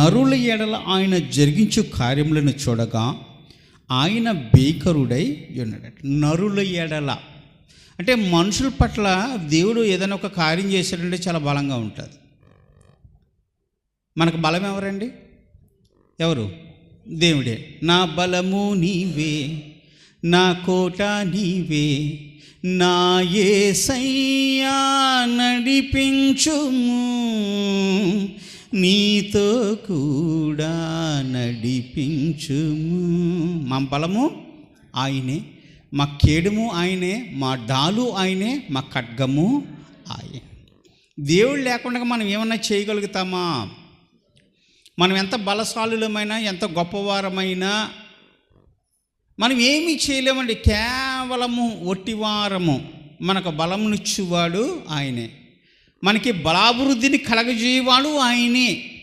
నరుల ఎడల ఆయన జరిగించు కార్యములను చూడగా ఆయన భీకరుడై ఉన్నాడట. నరుల ఎడల అంటే మనుషుల పట్ల దేవుడు ఏదైనా ఒక కార్యం చేశాడంటే చాలా బలంగా ఉంటుంది. మనకు బలం ఎవరండి? ఎవరు? దేవుడే. నా బలము నీవే, నా కోట నీవే, నా యేసయ్యా నడిపించుము, నీతో కూడా నడిపించుము. మా బలము ఆయనే, మా కేడుము ఆయనే, మా డాలు ఆయనే, మా ఖడ్గము ఆయనే. దేవుడు లేకుండా మనం ఏమన్నా చేయగలుగుతామా? మనం ఎంత బలశాలులమైనా, ఎంత గొప్పవారమైనా మనం ఏమీ చేయలేమండి. కేవలము ఒట్టివారము. మనకు బలమునిచ్చేవాడు ఆయనే, మనకి బలాభివృద్ధిని కలగజేయవాడు ఆయనే.